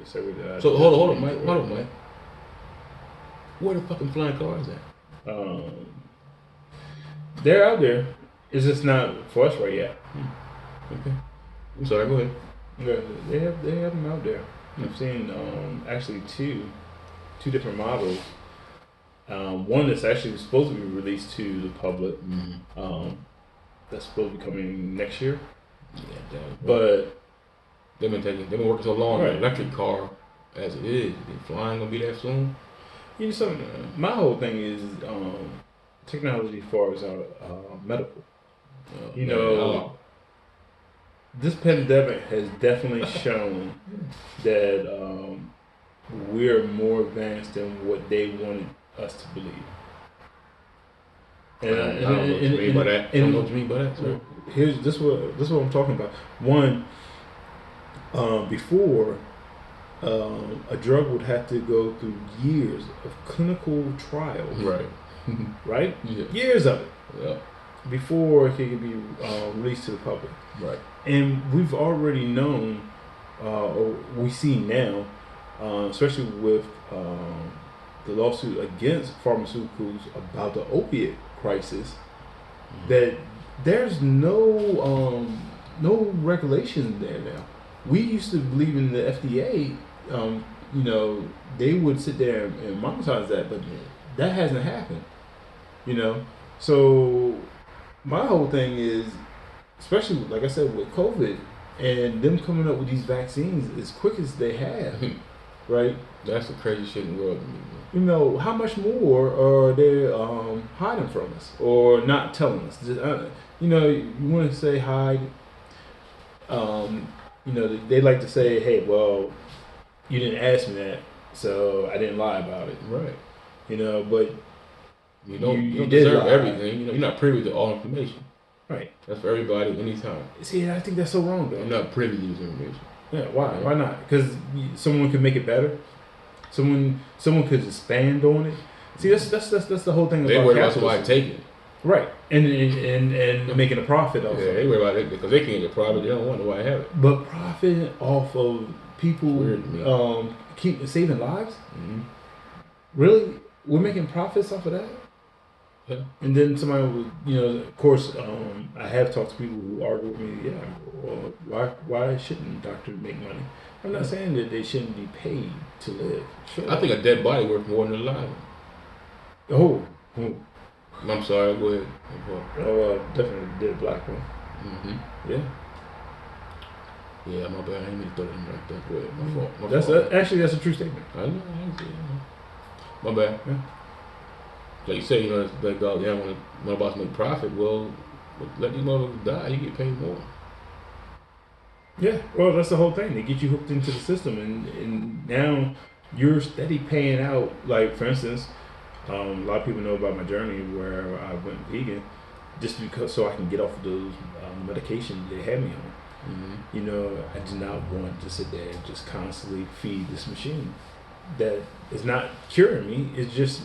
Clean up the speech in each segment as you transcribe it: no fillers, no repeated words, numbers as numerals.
the survey that I So hold on, Mike. Where the fucking flying cars at? They're out there. It's just not for us right yet. Okay. I'm sorry. Go ahead. Yeah, they have them out there. I've seen actually two different models. One that's actually supposed to be released to the public. That's supposed to be coming next year. Yeah, but they've been working so long on right. an electric car as it is. Flying gonna be there soon. You know something? My whole thing is technology as far as medical. This pandemic has definitely shown that we're more advanced than what they wanted us to believe. And I don't know what you mean by that. I don't know what you mean by that. So this is what I'm talking about. One, before a drug would have to go through years of clinical trials. Right. Right? Yeah. Years of it. Yeah. Before it could be released to the public. Right. And we've already known, or we see now, especially with the lawsuit against pharmaceuticals about the opiate crisis, that there's no regulation there now. We used to believe in the FDA, they would sit there and monetize that, but that hasn't happened. So my whole thing is, especially like I said with COVID and them coming up with these vaccines as quick as they have, right? That's the crazy shit in the world to me, man. How much more are they hiding from us or not telling us? You want to say hide. They like to say, hey, well, you didn't ask me that, so I didn't lie about it. Right. But you don't deserve everything. You're not privy to all information. Right. That's for everybody anytime. See, I think that's so wrong, though. You're not privy to this information. Yeah, why? Yeah. Why not? Because someone could make it better. Someone could expand on it. See, that's the whole thing. They worry about somebody taking it. Right, and making a profit off. Yeah, they worry about it because they can't get profit. They don't wonder why I have it. But profit off of people keep saving lives. Mm-hmm. Really, we're making profits off of that. Yeah. And then somebody would, of course, I have talked to people who argue with me. Yeah, well, why shouldn't doctors make money? I'm not saying that they shouldn't be paid to live. Sure. I think a dead body worth more than a live one. Oh. I'm sorry. Go ahead. Definitely a dead black one. Mm-hmm. Yeah. Yeah, my bad. I didn't mean to throw that in right there. Go ahead. My fault. That's a true statement. I know. My bad. Yeah. Like you say, it's like, dog, yeah, when nobody's make profit, well, let these motherfuckers die, you get paid more. Yeah, well, that's the whole thing. They get you hooked into the system, and now you're steady paying out. Like, for instance, a lot of people know about my journey where I went vegan just because so I can get off of those medications they had me on. Mm-hmm. I did not want to sit there and just constantly feed this machine that is not curing me. It's just,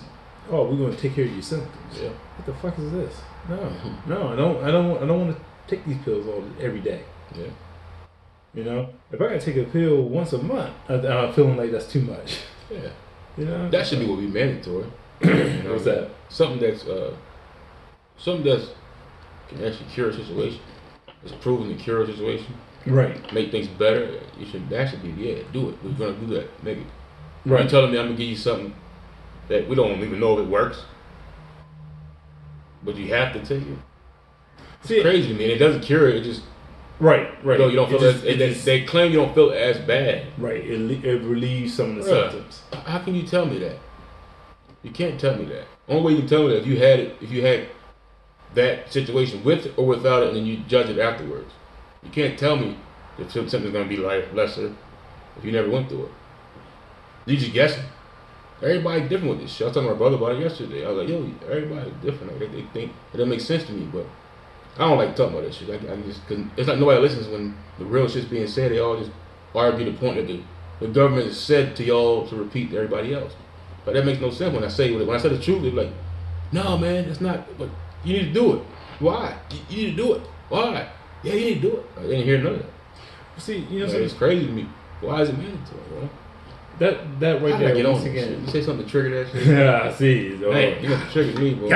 oh, we're going to take care of your symptoms. Yeah. What the fuck is this? No, I don't want to take these pills every day. Yeah. If I gotta take a pill once a month, I'm feeling like that's too much. Yeah. That should be what we mandatory. What's that? Something that's can actually cure a situation. It's proven to cure a situation. Right. Make things better. That should be do it. We're gonna do that. Make it. Right. You're telling me I'm gonna give you something that we don't even know if it works, but you have to take it. It's crazy, man. It doesn't cure it. It just right. You don't feel they claim you don't feel as bad. Right. It relieves some of the symptoms. How can you tell me that? You can't tell me that. Only way you can tell me that if you had that situation with it or without it, and then you judge it afterwards. You can't tell me if something's gonna be lesser if you never went through it. You're just guessing. Everybody's different with this shit. I was talking to my brother about it yesterday. I was like, yo, everybody's different. Like, they think it doesn't make sense to me, but I don't like talking about that shit. I just, cause it's like nobody listens when the real shit's being said. They all just argue the point that the government has said to y'all to repeat to everybody else. But that makes no sense when I say it. When I say the truth, they're like, no, man, it's not. But you need to do it. Why? You need to do it. Why? Yeah, you need to do it. I didn't hear none of that. See, it's crazy to me. Why is it mandatory, bro? that right I there. get Once on this shit. again, You say something to trigger that shit? yeah, I see. Hey, you got to trigger me, bro.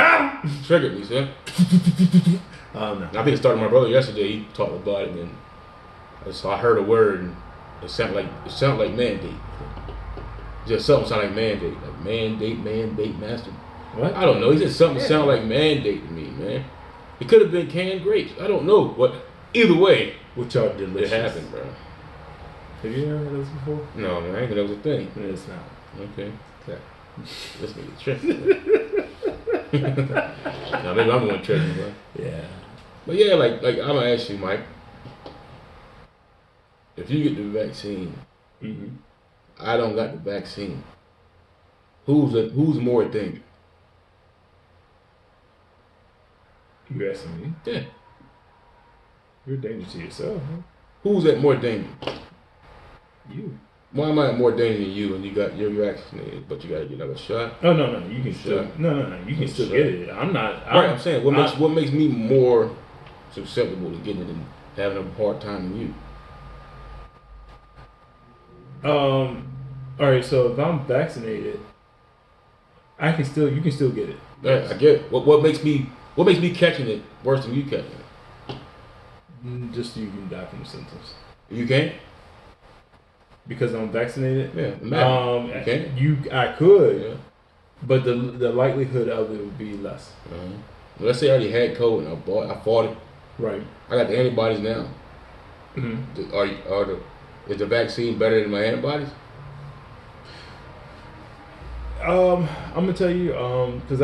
Triggered me, sir. No. I think it started with my brother yesterday. He talked about it, and so I heard a word, and it sounded like mandate. Just something sounded like mandate, master. What? I don't know. He said something sounded like mandate to me, man. It could have been canned grapes. I don't know, but either way, Which are it delicious. happened, bro. Have you ever heard of this before? No, man, I didn't know that was a thing. It's not. Okay. Okay. This nigga tripping. Now maybe I'm the one tripping, bro. Yeah. But yeah, like I'm gonna ask you, Mike. If you get the vaccine, Mm-hmm. I don't got the vaccine. Who's more dangerous? You asking me? Yeah. You're a danger to yourself, huh? Who's at more danger? You. Why am I at more danger than you and you're vaccinated, but you gotta get another shot? Oh no, you can still Shot. no. You can still Shot. get it. I'm not. Right, I'm saying what makes me more susceptible to getting it and having a hard time than you? All right. So if I'm vaccinated, you can still get it. Yeah, I get it. What makes me catching it worse than you catching it? Just you can die from the symptoms. You can't? Because I'm vaccinated. Yeah. You can't? I could, Yeah. but the likelihood of it would be less. Uh-huh. Let's say I already had COVID and I fought it. Right. I got the antibodies now. Mm-hmm. Is the vaccine better than my antibodies? I'm gonna tell you, because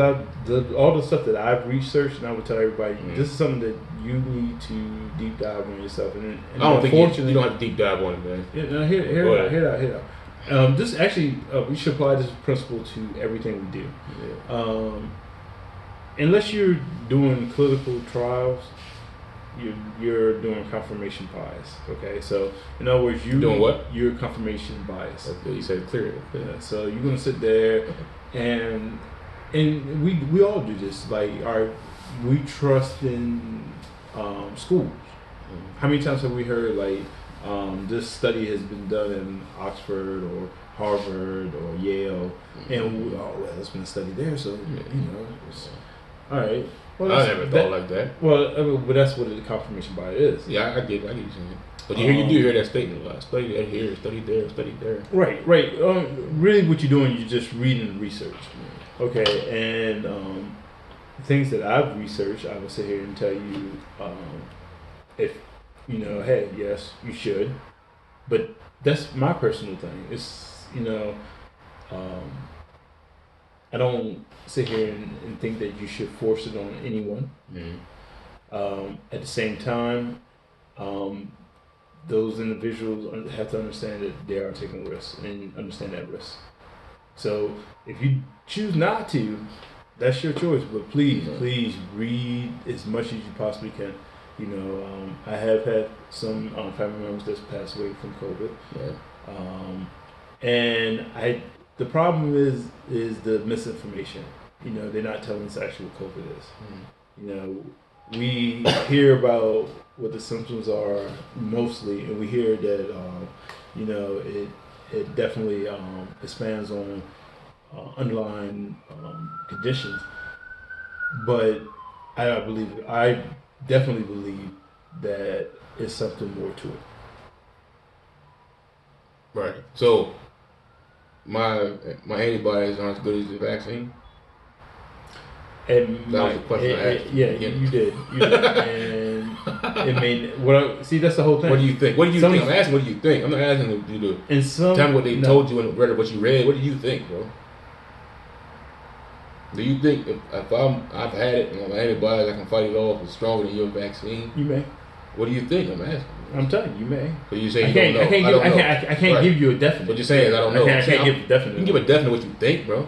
all the stuff that I've researched, and I would tell everybody, this is something that you need to deep dive on yourself. And I don't think you don't have to deep dive on it, man. Yeah, no, hear out. This actually, we should apply this principle to everything we do. Yeah. Unless you're doing clinical trials, you're doing confirmation bias. Okay, so in other words, you doing what? You're confirmation bias. Okay, you said it clearly. Yeah, so you're gonna sit there, and we all do this. Like, we trust in schools. Mm-hmm. How many times have we heard like this study has been done in Oxford or Harvard or Yale, and there's been a study there, so it's, all right. Well, I never thought like that. Well, but that's what the confirmation bias is. Yeah, I get what you're saying. But you do hear that statement a lot. Study that here, study there, study there. Right. Really, what you're doing, you're just reading research. Okay, and things that I've researched, I will sit here and tell you, if hey, yes, you should, but that's my personal thing. It's I don't sit here and think that you should force it on anyone. Mm-hmm. At the same time, those individuals have to understand that they are taking risks and understand that risk. So if you choose not to, that's your choice. But please read as much as you possibly can. I have had some family members that's passed away from COVID. Yeah. And the problem is the misinformation. They're not telling us actually what COVID is. Mm-hmm. We hear about what the symptoms are mostly, and we hear that it definitely expands on underlying conditions. But I definitely believe that it's something more to it. Right. So my antibodies aren't as good as the vaccine. And that was the question I asked. Yeah, you did. And that's the whole thing. What do you think? Think? I'm asking what do you think. I'm not asking you to tell me what they told you and what you read. What do you think, bro? Do you think if I've had it and my antibodies, I can fight it off, it's stronger than your vaccine? You may. What do you think? I'm asking. I'm telling you, you may. So you say you don't know. I can't give you a definite. What you're saying is I don't know. I can't give a definite. You can give a definite what you think, bro.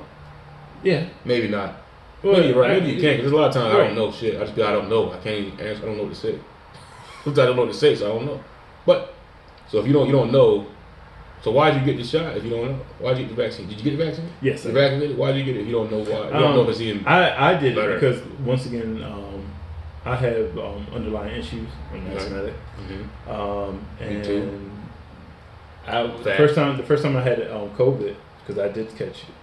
Yeah. Maybe not. Well, maybe you're right. Maybe you can't. Because there's a lot of times right. I don't know shit. I don't know. I can't even answer. I don't know what to say. Sometimes I don't know what to say, so I don't know. But so if you don't know, so why'd you get the shot if you don't know? Why'd you get the vaccine? Did you get the vaccine? Yes. You vaccinated? Why'd you get it if you don't know why? You don't know if it's even I did better. It because once again, I have underlying issues. I'm asthmatic. Mm-hmm. And me too. The first time I had COVID, because I did catch it.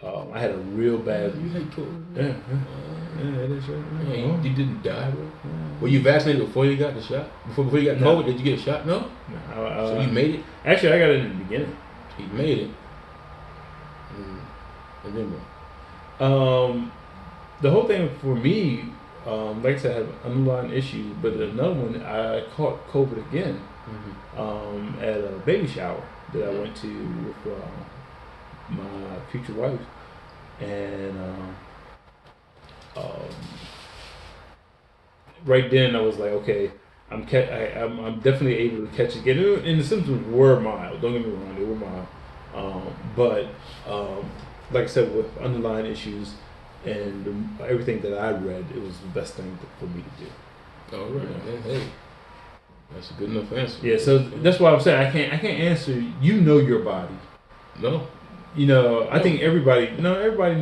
I had a real bad. You had COVID? Yeah, that is right. Yeah, you didn't die, bro. Were you vaccinated before you got the shot? Before you got COVID, did you get a shot? No. So you made it. Actually, I got it in the beginning. You made it. And then what? The whole thing for me, like I said, I have underlying issues, but another one, I caught COVID again at a baby shower that I went to with my future wife, and right then I was like, okay, I'm definitely able to catch it again, and the symptoms were mild. Don't get me wrong, they were mild, but like I said, with underlying issues and everything that I read, it was the best thing for me to do. All right, hey, that's a good enough answer. Yeah, so that's why I'm saying I can't answer. You know your body. No. You know, I think everybody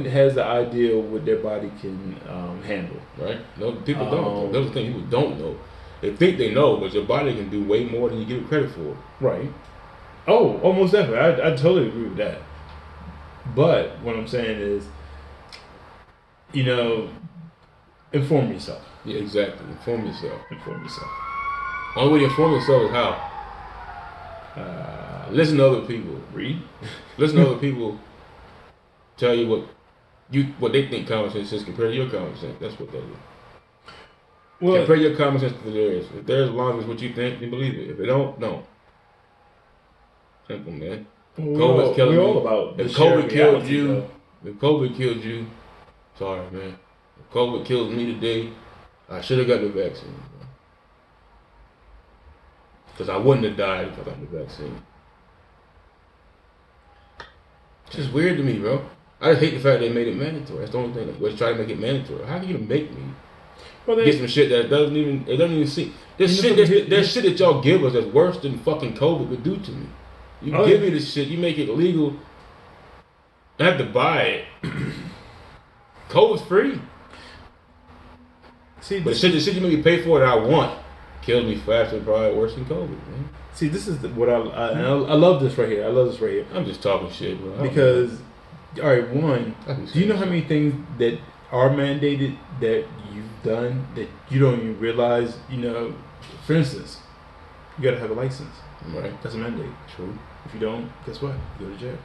has the idea what their body can handle. Right? No, people don't. Those are things people don't know. They think they know, but your body can do way more than you give it credit for. Right. Oh, almost definitely. I totally agree with that. But what I'm saying is, you know, inform yourself. Yeah, exactly. Inform yourself. Inform yourself. Only way to inform yourself is how? Listen to other people. Read. Listen to other people tell you what they think common sense is compared to your common sense. That's what that is. Well, compare your common sense to theirs. If theirs aligns with what you think, then believe it. If it don't, no. Simple, man. COVID's killing me. All about if COVID killed you, though. If COVID killed you, sorry, man. If COVID kills me today, I should have got the vaccine. Because I wouldn't have died if I got the vaccine. It's just weird to me, bro. I just hate the fact they made it mandatory. That's the only thing. Let's try to make it mandatory. How can you make me get some shit that doesn't even seem? There's shit that y'all give us that's worse than fucking COVID would do to me. You give me this shit, you make it illegal. I have to buy it. COVID's free. See, but the shit you make me pay for that I want kills me faster, probably worse than COVID, man. See, this is what I love this right here. I love this right here. I'm just talking shit, bro. Because, all right, one, do you know how many things that are mandated that you've done that you don't even realize? You know, for instance, you got to have a license. Right. That's a mandate. True. If you don't, guess what? You go to jail.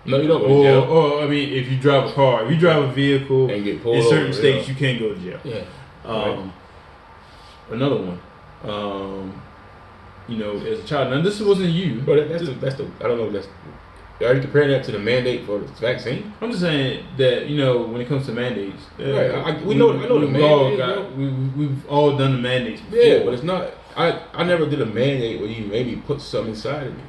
No, you don't go to jail. Or I mean, if you drive a car, if you drive a vehicle and get pulled in certain over, states, you can't go to jail. Yeah. Right. Another one. You know, as a child. Now, this wasn't you. But that's the. I don't know. Are you comparing that to the mandate for the vaccine? I'm just saying that, you know, when it comes to mandates, right? I know the mandate. We've all done the mandates before. Yeah, but it's not. I never did a mandate where you made me put something inside of me.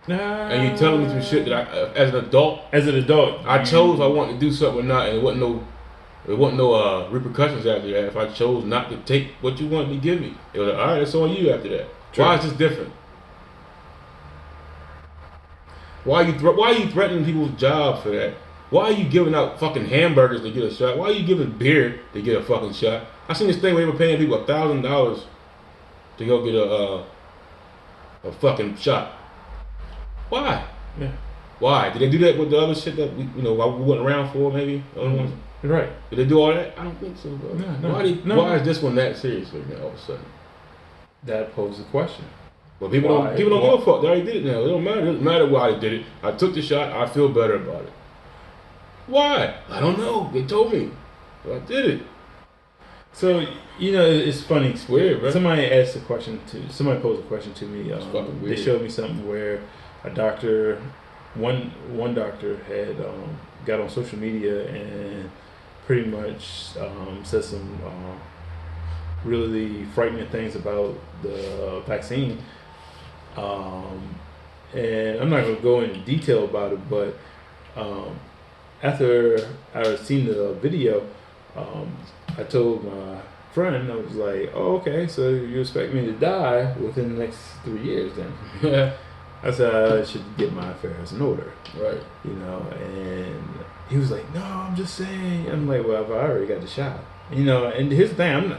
And you telling me some shit that as an adult, I chose I wanted to do something or not, and it wasn't no repercussions after that. If I chose not to take what you wanted to give me, it was like, all right, it's on you after that. True. Why is this different? Why are you threatening people's jobs for that? Why are you giving out fucking hamburgers to get a shot? Why are you giving beer to get a fucking shot? I seen this thing where they were paying people $1,000 to go get a fucking shot. Why? Yeah. Why? Did they do that with the other shit that we went around for, maybe? Other ones? Right. Did they do all that? I don't think so, bro. No. Why is this one that serious right now all of a sudden? That poses a question. But people don't give a fuck. They already did it now. It don't matter. It doesn't matter why they did it. I took the shot. I feel better about it. Why? I don't know. They told me. But I did it. So, you know, it's funny. It's weird, bro. Somebody posed a question to me. It's fucking weird. They showed me something where a doctor, one doctor had got on social media and pretty much said some really frightening things about the vaccine. And I'm not going to go into detail about it, but after I seen the video, I told my friend, I was like, oh, okay, so you expect me to die within the next 3 years then? I said I should get my affairs in order. Right. You know, and he was like, no, I'm just saying. I'm like, well, I already got the shot. You know, and here's the thing,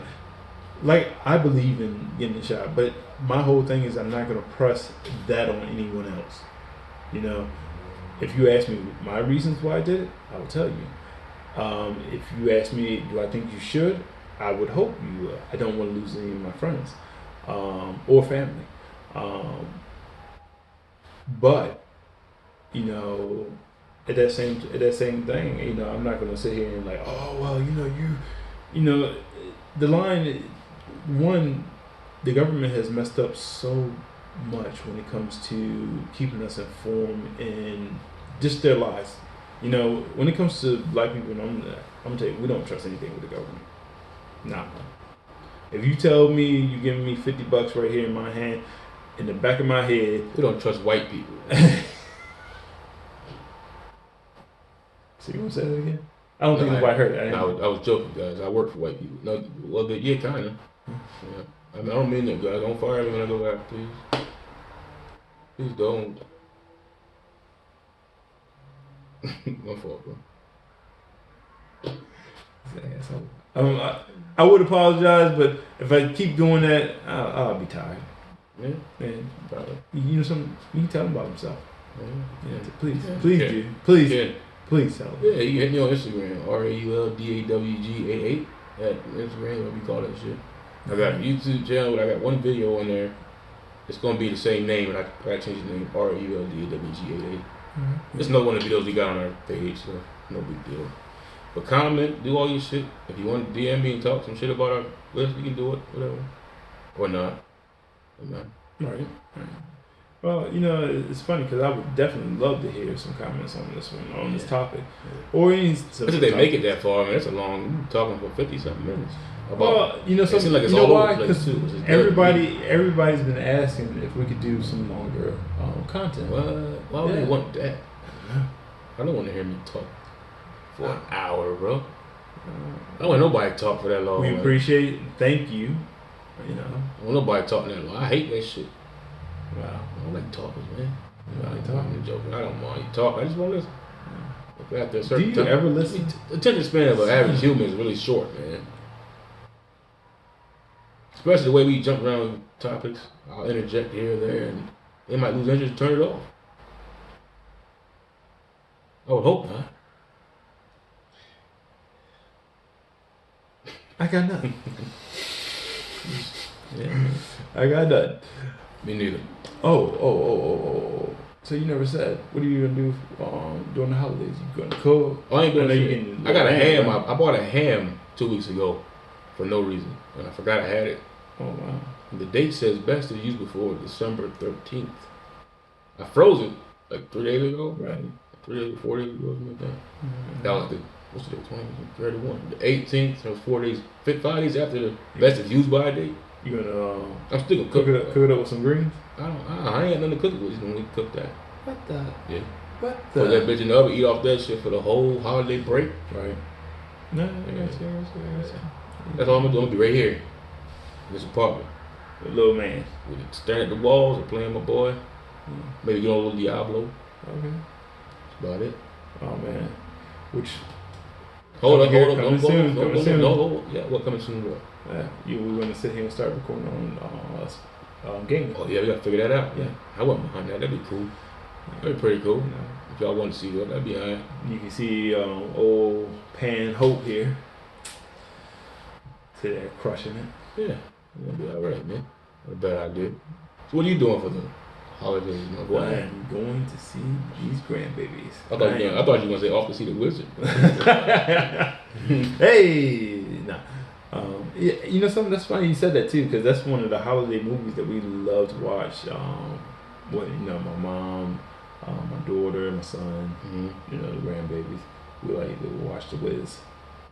I believe in getting the shot, but my whole thing is I'm not gonna press that on anyone else. You know, if you ask me my reasons why I did it, I will tell you. If you ask me, do I think you should? I would hope you will. I don't want to lose any of my friends or family. But you know, at that same thing, you know, I'm not gonna sit here and like, oh well, you know, the line one, the government has messed up so much when it comes to keeping us informed in just their lives. You know, when it comes to black people, I'm gonna tell you, we don't trust anything with the government. Nah. If you tell me you giving me $50 right here in my hand, in the back of my head, we don't trust white people. So you want to say that again? I don't think nobody heard it. I was joking, guys. I work for white people. No, well, yeah, kind of. Yeah. I don't mean that, guys. Don't fire me when I go back, please. Please don't. My fault, bro. I would apologize, but if I keep doing that, I'll be tired. Yeah. Man, you know something? You can tell him about himself. Yeah. Please, yeah. Please yeah. do. Please. Yeah. Please tell him. Yeah, you hit me on Instagram, RAULDAWG88 at Instagram, what we call that shit. I got a YouTube channel, but I got one video on there. It's gonna be the same name, and I changed the name, RAULDAWG88. There's no one of the videos we got on our page, so no big deal. But comment, do all your shit. If you want to DM me and talk some shit about our list, you can do it, whatever. Or not. Right. Well, you know, it's funny because I would definitely love to hear some comments on this one, on this topic, or any. If they make it that far, I mean, it's a long talking for 50-something minutes. Well, you know, something like it's you know all why? over the place too. Everybody's been asking if we could do some longer content. Why would they want that? I don't want to hear me talk for an hour, bro. I don't want nobody to talk for that long. We appreciate it. Thank you. You know, I don't want nobody talking that long. I hate that shit. Wow. I don't like talkers, man. I like talking. I'm joking. I don't mind you talk. I just want to listen. After a Do certain you time, ever listen? The attention span of an average human is really short, man. Especially the way we jump around with topics. I'll interject here and there, and they might lose interest and turn it off. I would hope not. I got nothing. Yeah. I got nothing. Me neither. Oh. So you never said, what are you gonna do during the holidays? You gonna cook? I ain't doing shit. I got a ham. Right? I bought a ham 2 weeks ago for no reason, and I forgot I had it. Oh wow. And the date says best to use before December 13th. I froze it like 3 days ago. Right. 3 days, 4 days ago, something like that. That was what's the date? 20, 31. The 18th, so 4 days, 5 days after the best is used by date. You gonna I'm still gonna cook it up with some greens? I ain't got nothing to cook it with when we cook that. What the? Yeah. What the? Put that bitch in the oven, eat off that shit for the whole holiday break. Right. No, I got you. That's all I'm gonna do. I'm gonna be right here in this apartment. The little man. With it, staring at the walls and playing my boy. Maybe get on a little Diablo. Okay. That's about it. Oh man. Which hold on. Coming soon. No. Yeah, what coming soon, bro? We're gonna sit here and start recording on gaming. Oh yeah, we gotta figure that out. Yeah. I wasn't behind that. That'd be cool. That'd be pretty cool. If y'all want to see that, that'd be alright. You can see old Pan Hope here. Sit there crushing it. Yeah. That'd be alright, man. Not a bad idea. So what are you doing for the holidays, my boy? I'm going to see these grandbabies. I thought you were gonna say off to see the wizard. Hey, nah. Yeah, you know something? That's funny you said that too, because that's one of the holiday movies that we love to watch. My mom, my daughter, my son, you know, the grandbabies. We like to watch The Wiz.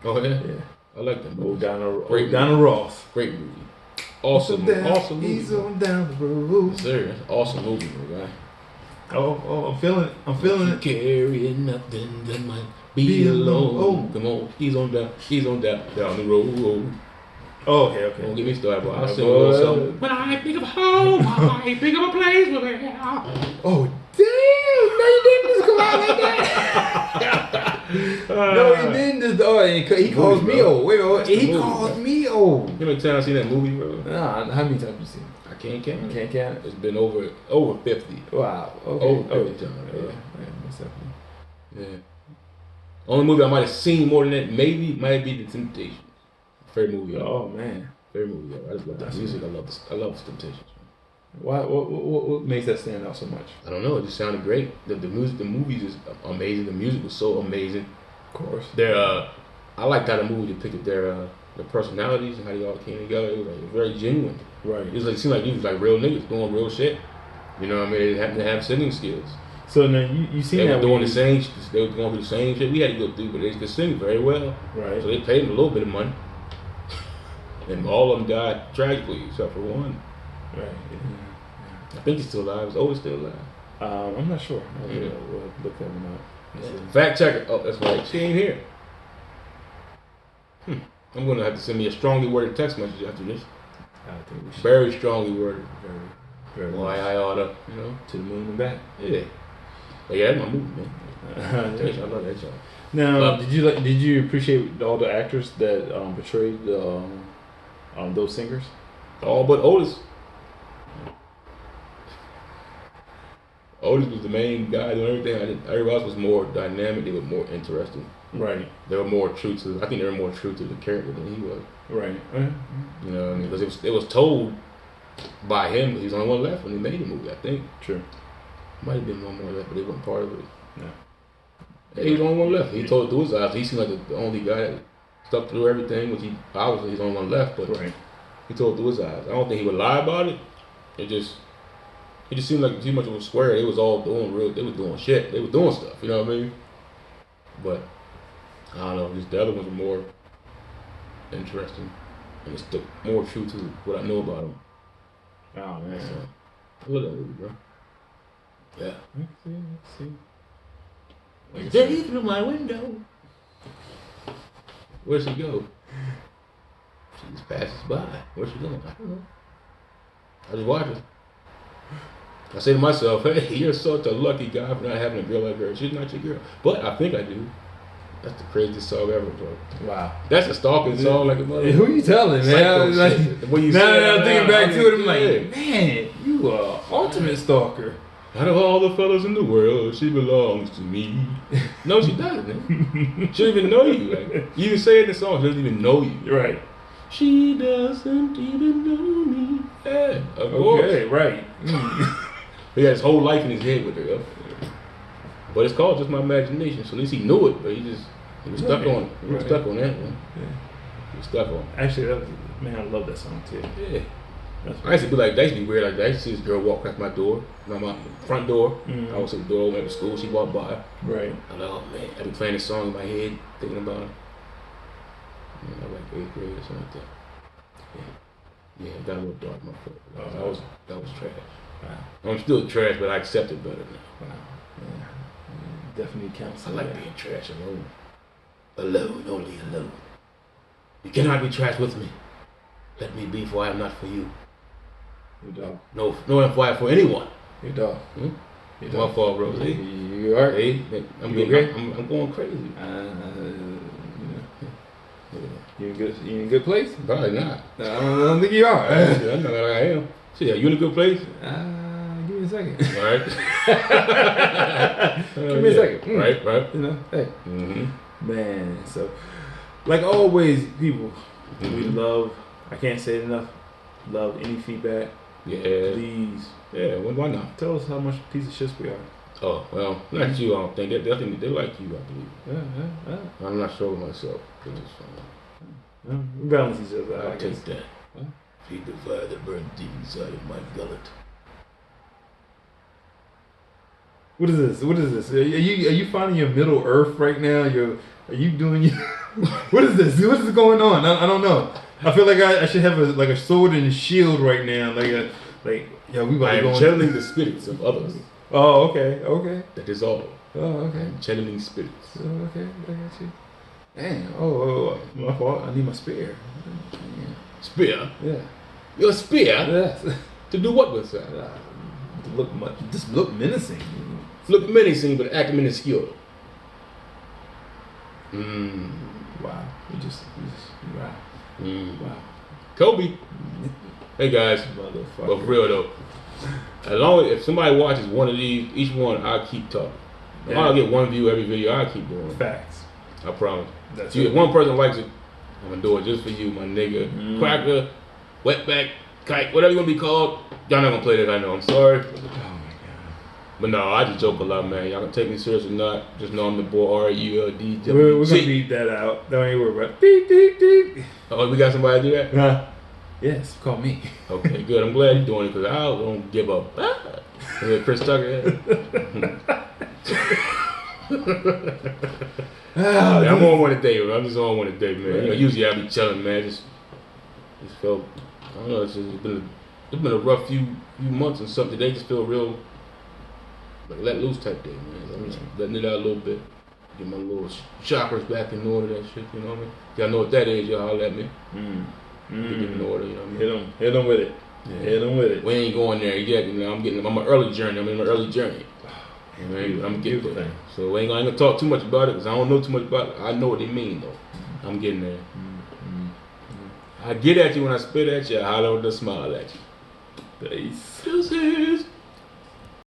Oh yeah, yeah. I like that movie. Donna Ross. Great movie. Awesome movie. He's on down the road. Yes, sir. Awesome movie, my guy. Oh, I'm feeling it. Carrying nothing that might be alone. Oh. Come on, he's on down the road. Oh, okay. Don't get me started, bro. I'll sing a little something. When I think of home, I think of a place where they are. Oh, damn! No, you didn't just come out like that. No, he didn't just. Oh, he calls me old. Wait, he calls me old. You know how many times I seen that movie, bro? Nah, how many times you seen it? I Can't count You it. can't count it. It's been over 50. Wow. Okay. Over 50 times. Yeah. Yeah. Yeah, most definitely. Yeah. Only movie I might have seen more than that maybe might be The Temptations. Favorite movie. Oh man. Favorite movie. I just love that That's music. right. I love The Temptations. Why? What makes that stand out so much? I don't know. It just sounded great. The music, the movies is amazing. The music was so amazing. Of course. I liked how the movie depicted their personalities and how they all came together. It was like very genuine. Right. It was like, it seemed like these was like real niggas doing real shit. You know what I mean? They happened to have singing skills. So now you seen They that were doing when the you- same. They were going through the same shit we had to go through, but they could sing very well. Right. So they paid them a little bit of money, and all of them died tragically except for one. Right. I think he's still alive. His oldest still alive. I'm not sure. Yeah. We'll look that one up. Fact checker. Oh, that's right. She ain't here. I'm gonna have to send me a strongly worded text message after this. I think we should. Very strongly worded. Very Why much. I oughta, To the moon and back. Yeah. But yeah, that's my movie, man. I love that show. Now, did you appreciate all the actors that portrayed those singers? All but Otis. Otis was the main guy doing everything. Everybody else was more dynamic. They were more interesting. Right. They were more true to. I think they were more true to the character than he was. Right. You know what I mean? Because it was told by him that he was the only one left when he made the movie. I think True. might have been one more left, but they weren't part of it. No. Yeah, he was the only one left. He told it through his eyes. He seemed like the only guy that stuck through everything, which he obviously he's the only one left. But Right. he told it through his eyes. I don't think he would lie about it. It just seemed like too much of a square. They was all doing real. They was doing shit. They was doing stuff. You know what I mean? But I don't know. Just the other ones were more interesting, and it stuck more true to what I know about them. Oh man. So, I love that movie, bro. Yeah. Let's see. Like I Day said, through my window. Where'd she go? She just passes by. Where's she going? I don't know. I just watch her. I say to myself, hey, you're such a lucky guy for not having a girl like her. She's not your girl. But I think I do. That's the craziest song ever, bro. wow. That's a stalking song like a mother. Who you telling, man? Psycho Like, shit. When you now say that that I'm thinking now, back I to it, mean, I'm yeah. like, man, you are ultimate stalker. Out of all the fellas in the world, she belongs to me. No, she doesn't. Man. She don't even know you. Like, you even say it in the song, she doesn't even know you. Right. She doesn't even know me. Yeah, of course. Okay. Right. He had his whole life in his head with her. Yo. But it's called Just My Imagination. So at least he knew it, but he was stuck on it. He was Right. stuck on that one. Yeah. He was stuck on it. Actually, man, I love that song too. Yeah. That's I used to be like, that used to be weird. Like, I used to see this girl walk past my door, my front door. Mhm. I was at the door, went to school, she walked by. right. I'm like, oh man, I'd be playing this song in my head, thinking about her. I was like 8th grade or something like that. Yeah, it got a little dark in my foot. That was trash. Wow. I'm still trash, but I accept it better now. Wow. Yeah. Definitely counts. I like being trash alone. Alone, only alone. You cannot be trash with me. Let me be, for I am not for you. Your dog. No, no, for anyone. Your dog. Hmm? Your My dog. fault, bro. Hey, You are. hey, I'm You getting, okay? I'm going crazy. You in a good place? Probably not. No, I don't think you are. I know that I am. So yeah, you in a good place? Give me a second. All right. Give me a second. Right. You know, hey, Mm-hmm. man. So, like always, people, we Mhm. love. I can't say it enough. Love any feedback. Yeah. Please Yeah. Why not? tell us how much piece of shit we are. Oh well, not you. I don't think they think they like you. I believe. Yeah. I'm not sure of myself. It's just fine. We balance each other out. I'll I take guess. that. Huh? Feed the fire that burns deep inside of my gullet. What is this? What is this? Are you finding your Middle Earth right now? Are you doing? What is this? What is going on? I don't know. I feel like I should have a sword and a shield right now. Yeah, we about I to go. am channeling the spirits of others. Oh, okay. That is all. Oh, I okay. am channeling spirits. Oh, okay. I got you. Damn. Oh, my fault. I need my spear. Spear? Yeah. Your spear? Yes. To do what with that? Just look menacing. Look menacing, but act minuscule. Wow. You just wow. Mm. Wow. Kobe. Hey guys, but for real though, as long as if somebody watches one of these, each one, I'll keep talking. If I get one view every video, I'll keep doing it. Facts. I promise. That's If one person likes it, I'm gonna do it just for you, my nigga. Cracker, wetback, kite, whatever you wanna be called. Y'all not gonna play that, I know. I'm sorry. Oh my god. But no, I just joke a lot, man. Y'all can take me serious or not. Just know I'm the boy RULD. We're gonna beat that out. Don't even worry about it. Beep, beep, beep. Oh, we got somebody to do that? Huh? Yes, call me. Okay, good. I'm glad you're doing it because I don't give up. Chris Tucker. I'm on one today, man. I'm just on one today, man. You know, usually I be chilling, man. Just felt, I don't know. It's been a rough few months and something. Today just feel real like let loose type day, man. I'm just letting it out a little bit. Get my little chakras back in order, that shit. You know what I mean? Y'all know what that is? Y'all holler at me. Get it in order. You know what I mean? Hit them with it. Yeah. Hit them with it. We ain't going there yet. You know, I'm an early journey. I'm in my early journey. I'm getting there. So we ain't gonna talk too much about it because I don't know too much about it. I know what they mean though. I'm getting there. I get at you when I spit at you. I holler with a smile at you. Peace.